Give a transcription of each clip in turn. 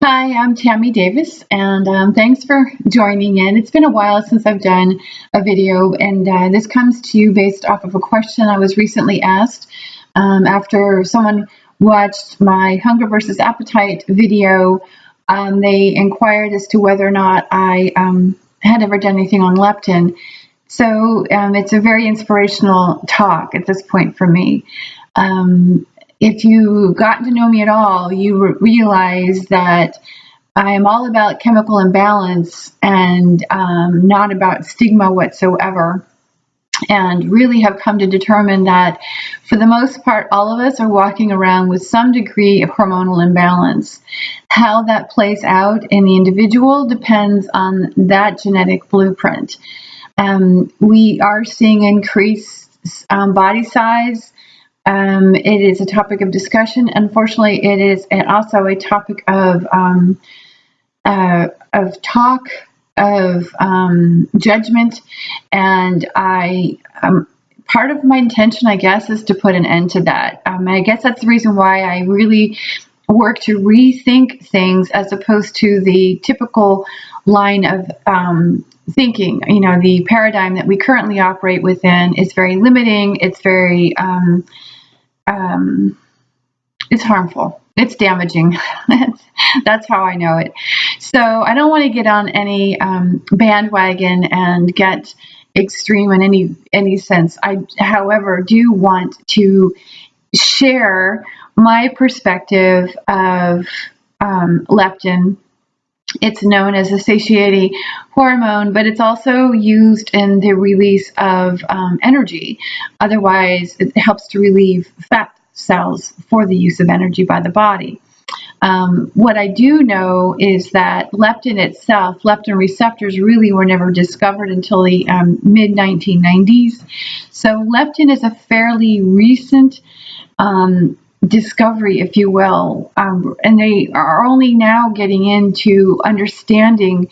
Hi, I'm Tammy Davis, and thanks for joining in. It's been a while since I've done a video, and this comes to you based off of a question I was recently asked after someone watched my Hunger versus Appetite video. They inquired as to whether or not I had ever done anything on leptin. So it's a very inspirational talk at this point for me. If you gotten to know me at all, you realize that I am all about chemical imbalance and not about stigma whatsoever. And really have come to determine that for the most part, all of us are walking around with some degree of hormonal imbalance. How that plays out in the individual depends on that genetic blueprint. We are seeing increased body size. It is a topic of discussion. Unfortunately, it is also a topic of talk, of judgment, and part of my intention, I guess, is to put an end to that. I guess that's the reason why I really work to rethink things as opposed to the typical line of thinking. You know, the paradigm that we currently operate within is very limiting. It's very it's harmful. It's damaging. That's how I know it. So I don't want to get on any bandwagon and get extreme in any sense. I, however, do want to share my perspective of leptin. It's known as a satiety hormone, but it's also used in the release of energy. Otherwise, it helps to relieve fat cells for the use of energy by the body. What I do know is that leptin itself, leptin receptors really were never discovered until the mid 1990s. So leptin is a fairly recent discovery, if you will, and they are only now getting into understanding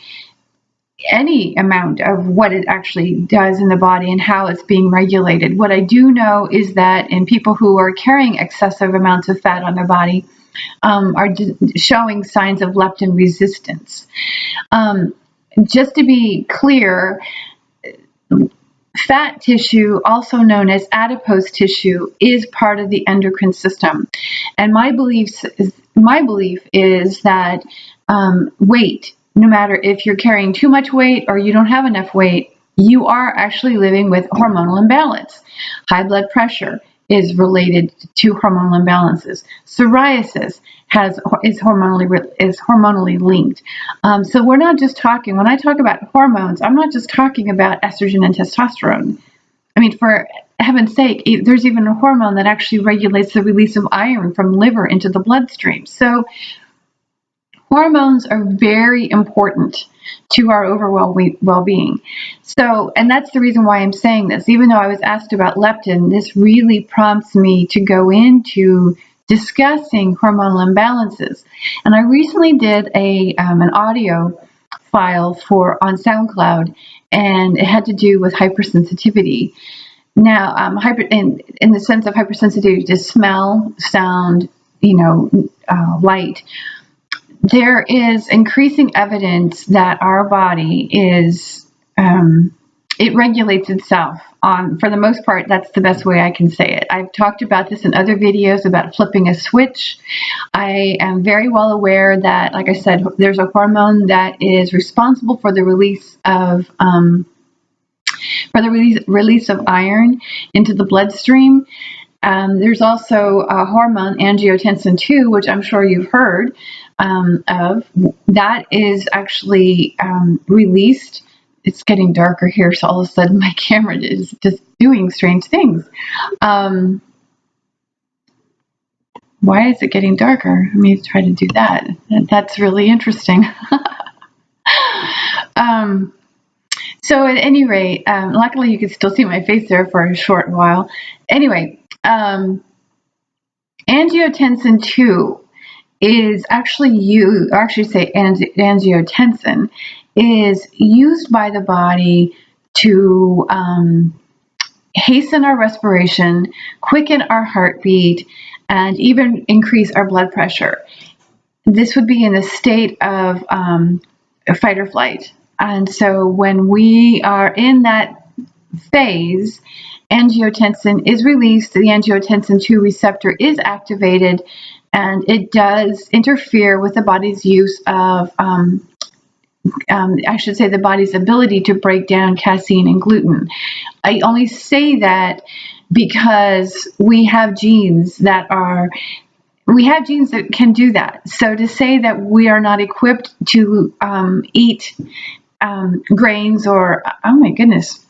any amount of what it actually does in the body and how it's being regulated. What I do know is that in people who are carrying excessive amounts of fat on their body, are showing signs of leptin resistance. Just to be clear, fat tissue, also known as adipose tissue, is part of the endocrine system. And my belief is that weight, no matter if you're carrying too much weight or you don't have enough weight, you are actually living with hormonal imbalance. High blood pressure is related to hormonal imbalances. Psoriasis is hormonally linked. So we're not just talking, when I talk about hormones, I'm not just talking about estrogen and testosterone. I mean, for heaven's sake, there's even a hormone that actually regulates the release of iron from liver into the bloodstream. So hormones are very important to our overall well-being. So, and that's the reason why I'm saying this. Even though I was asked about leptin, this really prompts me to go into discussing hormonal imbalances. And I recently did an audio file on SoundCloud, and it had to do with hypersensitivity. Now, in the sense of hypersensitivity to smell, sound, light. There is increasing evidence that our body it regulates itself. For the most part, that's the best way I can say it. I've talked about this in other videos about flipping a switch. I am very well aware that, like I said, there's a hormone that is responsible for the release of iron into the bloodstream. There's also a hormone, angiotensin 2, which I'm sure you've heard of. That is actually released. It's getting darker here, so all of a sudden my camera is just doing strange things. Why is it getting darker? Let me try to do that. That's really interesting. So at any rate, luckily you can still see my face there for a short while. Anyway, angiotensin 2 is actually angiotensin is used by the body to hasten our respiration, quicken our heartbeat, and even increase our blood pressure. this would be in the state of fight or flight. And so when we are in that phase, angiotensin is released, the angiotensin 2 receptor is activated, and it does interfere with the body's use of, I should say, the body's ability to break down casein and gluten. I only say that because we have genes that can do that. So to say that we are not equipped to eat grains or, oh my goodness,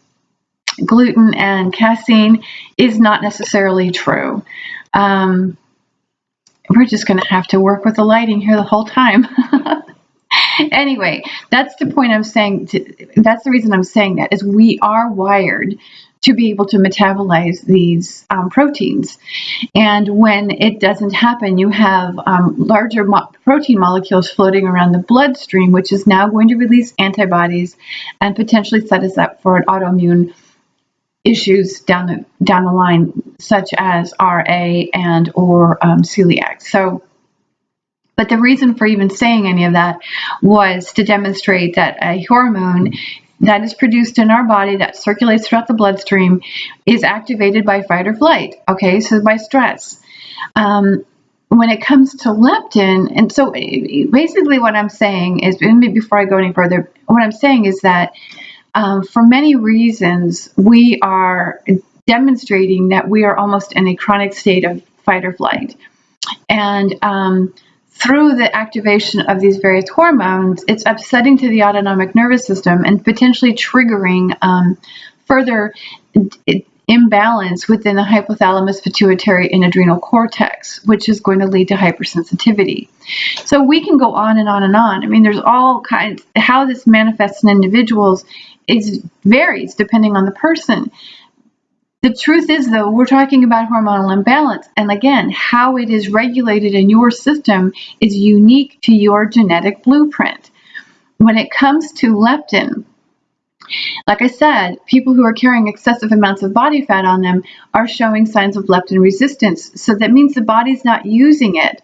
gluten and casein is not necessarily true. We're just going to have to work with the lighting here the whole time. Anyway, that's the point I'm saying. That's the reason I'm saying that, is we are wired to be able to metabolize these proteins. And when it doesn't happen, you have larger protein molecules floating around the bloodstream, which is now going to release antibodies and potentially set us up for an autoimmune issues down the line, such as RA and or celiac. So, but the reason for even saying any of that was to demonstrate that a hormone that is produced in our body that circulates throughout the bloodstream is activated by fight or flight. Okay, so by stress. When it comes to leptin, and so basically what I'm saying is, and before I go any further, what I'm saying is that for many reasons, we are demonstrating that we are almost in a chronic state of fight or flight. And through the activation of these various hormones, it's upsetting to the autonomic nervous system and potentially triggering further imbalance within the hypothalamus, pituitary, and adrenal cortex, which is going to lead to hypersensitivity. So we can go on and on and on. I mean, there's all kinds. How this manifests in individuals varies depending on the person. The truth is, though, we're talking about hormonal imbalance. And again, how it is regulated in your system is unique to your genetic blueprint. When it comes to leptin, like I said, people who are carrying excessive amounts of body fat on them are showing signs of leptin resistance. So that means the body's not using it.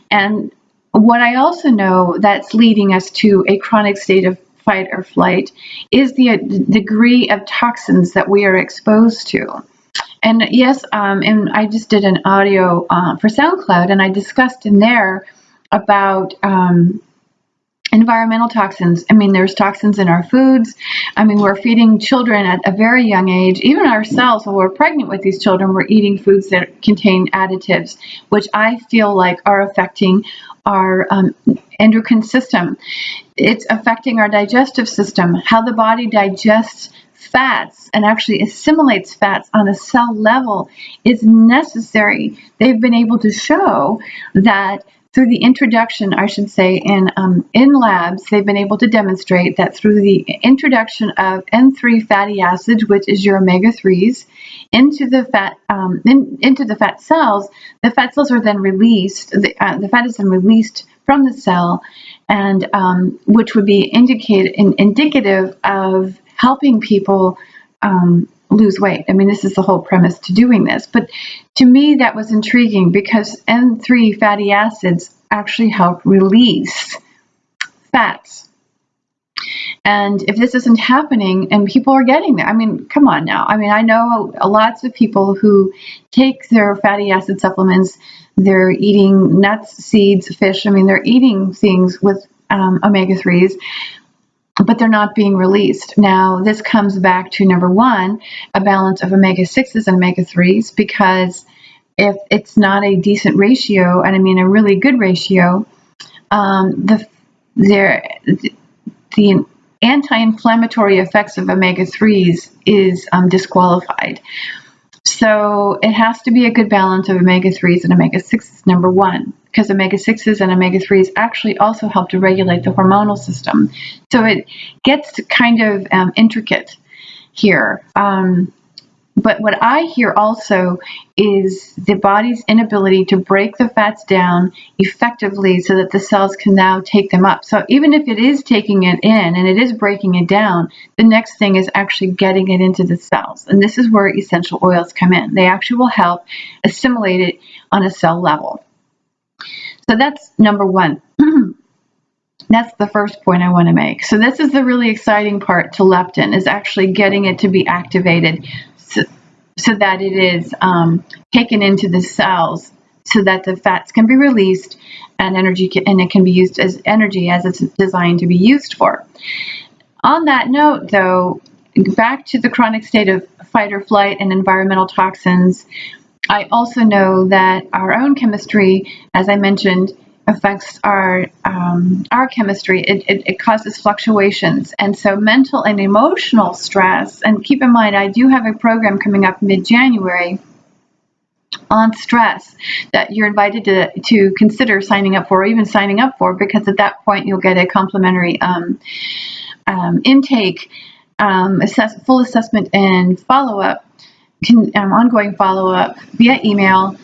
And what I also know that's leading us to a chronic state of fight or flight is the degree of toxins that we are exposed to. And yes, and I just did an audio for SoundCloud, and I discussed in there about environmental toxins. I mean, there's toxins in our foods. I mean, we're feeding children at a very young age. Even ourselves, when we're pregnant with these children, we're eating foods that contain additives, which I feel like are affecting our endocrine system. It's affecting our digestive system, how the body digests fats and actually assimilates fats on a cell level is necessary. They've been able to show that through the introduction, I should say, in labs, they've been able to demonstrate that through the introduction of N3 fatty acids, which is your omega-3s, into the fat cells, the fat cells are then released. The fat is then released from the cell, and which would be indicative of helping people lose weight. I mean, this is the whole premise to doing this. But to me, that was intriguing because N3 fatty acids actually help release fats. And if this isn't happening and people are getting there, I mean, come on now. I mean, I know lots of people who take their fatty acid supplements. They're eating nuts, seeds, fish. I mean, they're eating things with omega-3s, but they're not being released. Now, this comes back to, number one, a balance of omega-6s and omega-3s, because if it's not a decent ratio, and I mean a really good ratio, the anti-inflammatory effects of omega-3s is disqualified. So it has to be a good balance of omega-3s and omega-6s, number one, because omega-6s and omega-3s actually also help to regulate the hormonal system. So it gets kind of intricate here. But what I hear also is the body's inability to break the fats down effectively so that the cells can now take them up. So even if it is taking it in and it is breaking it down, the next thing is actually getting it into the cells. And this is where essential oils come in. They actually will help assimilate it on a cell level. So that's number one. That's the first point I want to make. So this is the really exciting part to leptin, is actually getting it to be activated so that it is taken into the cells, so that the fats can be released and it can be used as energy as it's designed to be used for. On that note, though, back to the chronic state of fight or flight and environmental toxins, I also know that our own chemistry, as I mentioned, affects our chemistry. It causes fluctuations. And so mental and emotional stress, and keep in mind, I do have a program coming up mid-January on stress that you're invited to consider signing up for, or even signing up for, because at that point you'll get a complimentary intake, full assessment and follow-up, ongoing follow-up via email,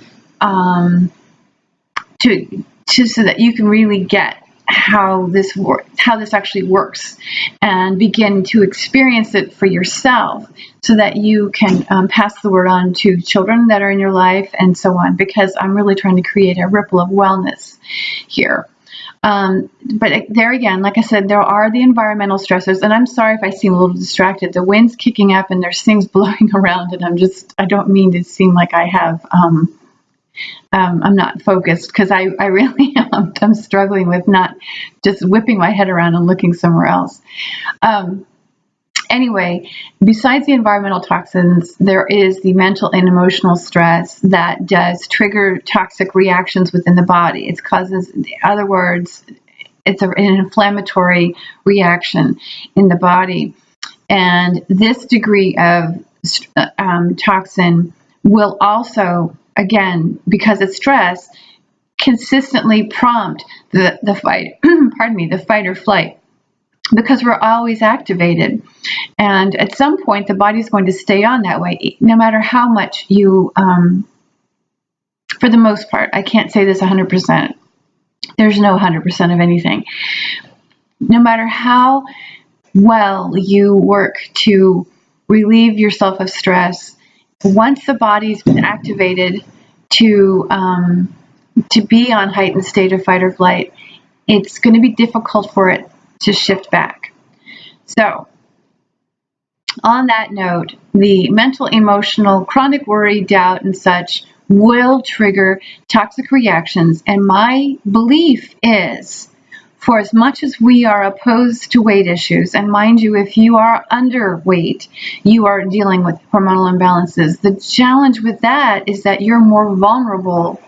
so that you can really get how this actually works, and begin to experience it for yourself, so that you can pass the word on to children that are in your life and so on, because I'm really trying to create a ripple of wellness here. But there again, like I said, there are the environmental stressors, and I'm sorry if I seem a little distracted. The wind's kicking up and there's things blowing around, and I don't mean to seem like I have, I'm not focused, because I really am. I'm struggling with not just whipping my head around and looking somewhere else. Anyway, besides the environmental toxins, there is the mental and emotional stress that does trigger toxic reactions within the body. It causes, in other words, it's an inflammatory reaction in the body. And this degree of toxin will also, again, because it's stress, consistently prompt the fight, the fight or flight, because we're always activated. And at some point, the body's going to stay on that way, no matter how much you, for the most part, I can't say this 100%. There's no 100% of anything. No matter how well you work to relieve yourself of stress, once the body's been activated to be on heightened state of fight or flight, it's going to be difficult for it to shift back. So, on that note, the mental, emotional, chronic worry, doubt, and such will trigger toxic reactions. And my belief is, for as much as we are opposed to weight issues, and mind you, if you are underweight, you are dealing with hormonal imbalances. The challenge with that is that you're more vulnerable.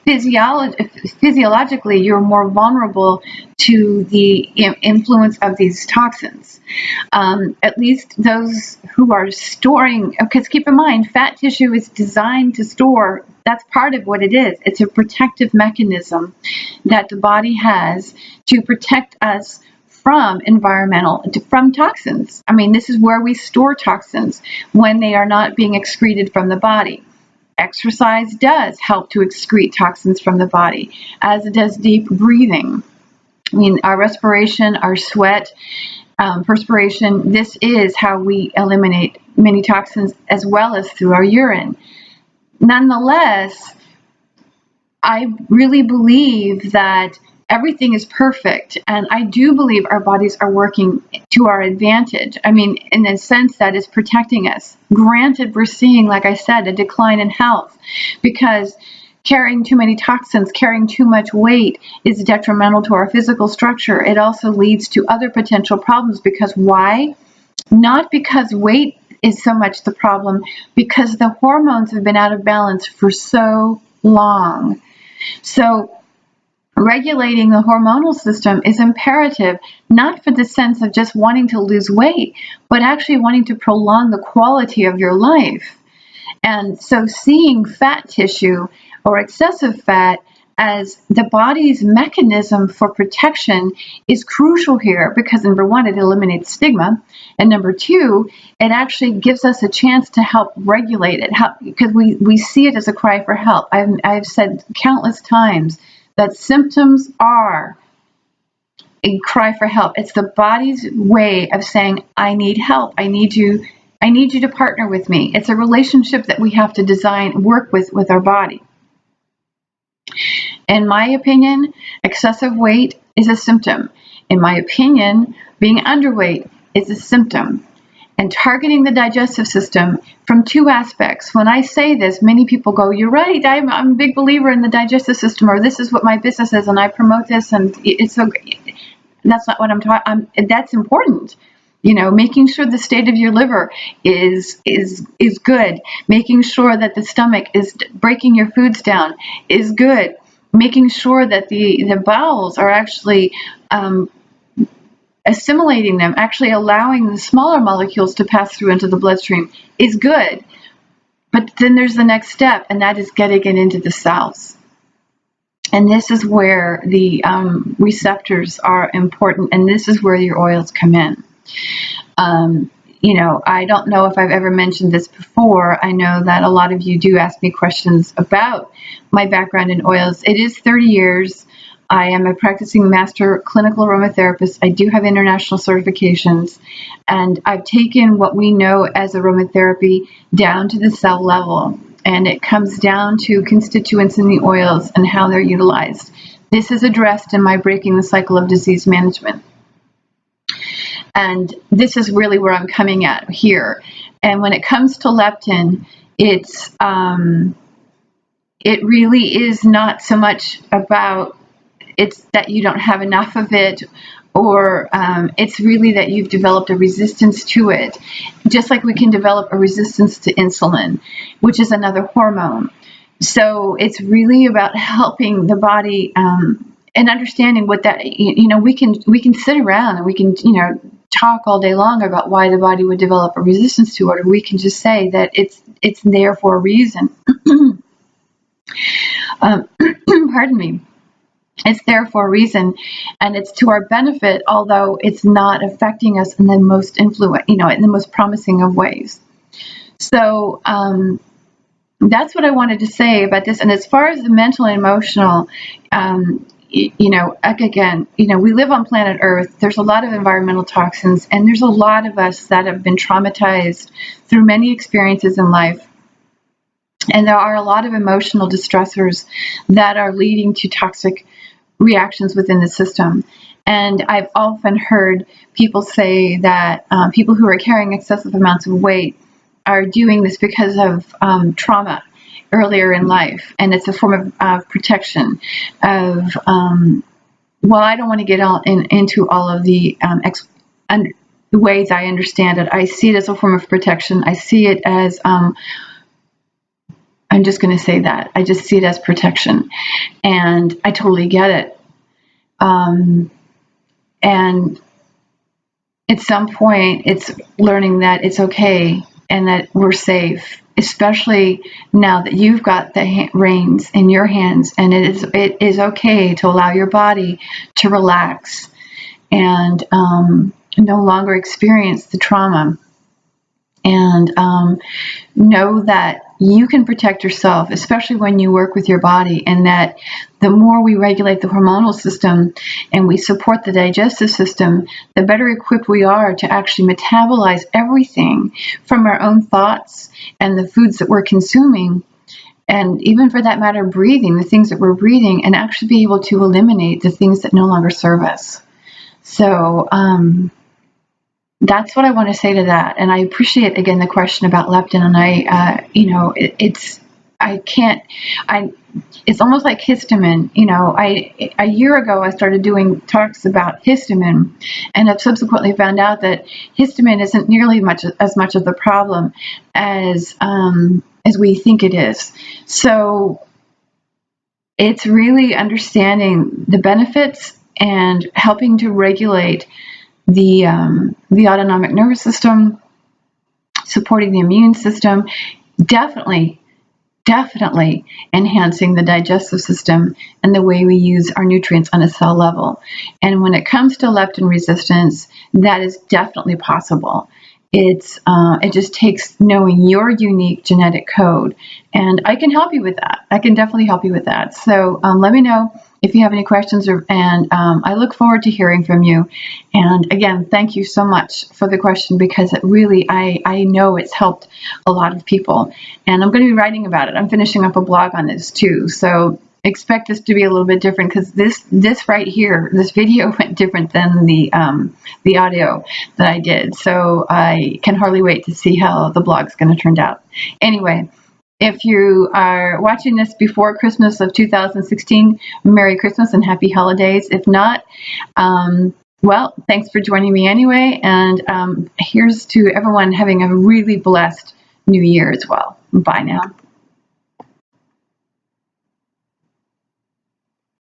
Physiologically, you're more vulnerable to the influence of these toxins. At least those who are storing, because keep in mind, fat tissue is designed to store. That's part of what it is. It's a protective mechanism that the body has to protect us from toxins. I mean, this is where we store toxins when they are not being excreted from the body. Exercise does help to excrete toxins from the body, as it does deep breathing. I mean, our respiration, our sweat, perspiration, this is how we eliminate many toxins, as well as through our urine. Nonetheless, I really believe that everything is perfect, and I do believe our bodies are working to our advantage. I mean, in the sense that it's protecting us. Granted, we're seeing, like I said, a decline in health, because carrying too many toxins, carrying too much weight is detrimental to our physical structure. It also leads to other potential problems, because why? Not because weight is so much the problem, because the hormones have been out of balance for so long. So regulating the hormonal system is imperative, not for the sense of just wanting to lose weight, but actually wanting to prolong the quality of your life. And so seeing fat tissue or excessive fat as the body's mechanism for protection is crucial here, because number one, it eliminates stigma, and number two, it actually gives us a chance to help regulate it, because we see it as a cry for help. I've said countless times that symptoms are a cry for help. It's the body's way of saying, I need help. I need you to partner with me. It's a relationship that we have to design, work with our body. In my opinion, excessive weight is a symptom. In my opinion, being underweight is a symptom. And targeting the digestive system from two aspects. When I say this, many people go, you're right, I'm a big believer in the digestive system, or this is what my business is, and I promote this, and it's so great. That's not what I'm talking. That's important. Making sure the state of your liver is good. Making sure that the stomach is breaking your foods down is good. Making sure that the bowels are actually assimilating them, actually allowing the smaller molecules to pass through into the bloodstream is good. But then there's the next step, and that is getting it into the cells. And this is where the receptors are important, and this is where your oils come in. I don't know if I've ever mentioned this before. I know that a lot of you do ask me questions about my background in oils. It is 30 years. I am a practicing master clinical aromatherapist. I do have international certifications, and I've taken what we know as aromatherapy down to the cell level, and it comes down to constituents in the oils and how they're utilized. This is addressed in my Breaking the Cycle of Disease Management. And this is really where I'm coming at here. And when it comes to leptin, it really is not so much about it's that you don't have enough of it, or it's really that you've developed a resistance to it. Just like we can develop a resistance to insulin, which is another hormone. So it's really about helping the body and understanding what that, we can sit around and we can, talk all day long about why the body would develop a resistance to it, or we can just say that it's there for a reason. Pardon me. It's there for a reason, and it's to our benefit, although it's not affecting us in the most in the most promising of ways. So that's what I wanted to say about this. And as far as the mental and emotional, again, we live on planet Earth. There's a lot of environmental toxins, and there's a lot of us that have been traumatized through many experiences in life. And there are a lot of emotional distressors that are leading to toxic reactions within the system. And I've often heard people say that people who are carrying excessive amounts of weight are doing this because of trauma earlier in life. And it's a form of protection of, I don't want to get into all of the ways I understand it. I see it as a form of protection. I see it as I'm just going to say that. I just see it as protection. And I totally get it. And at some point, it's learning that it's okay and that we're safe, especially now that you've got the reins in your hands, and it is okay to allow your body to relax and no longer experience the trauma. And know that you can protect yourself, especially when you work with your body, and that the more we regulate the hormonal system and we support the digestive system, the better equipped we are to actually metabolize everything from our own thoughts and the foods that we're consuming, and even for that matter, breathing, the things that we're breathing, and actually be able to eliminate the things that no longer serve us. So, that's what I want to say to that. And I appreciate, again, the question about leptin. And it's almost like histamine. A year ago, I started doing talks about histamine, and I've subsequently found out that histamine isn't nearly as much of the problem as we think it is. So it's really understanding the benefits and helping to regulate the autonomic nervous system, supporting the immune system, definitely enhancing the digestive system and the way we use our nutrients on a cell level. And when it comes to leptin resistance, that is definitely possible. It just takes knowing your unique genetic code, and I can help you with that. I can definitely help you with that. So let me know if you have any questions, and I look forward to hearing from you. And again, thank you so much for the question, because it really, I know it's helped a lot of people. And I'm going to be writing about it. I'm finishing up a blog on this too. So expect this to be a little bit different, because this right here, this video went different than the audio that I did. So I can hardly wait to see how the blog's going to turn out. Anyway, if you are watching this before Christmas of 2016, Merry Christmas and Happy Holidays. If not, well, thanks for joining me anyway. And here's to everyone having a really blessed New Year as well. Bye now.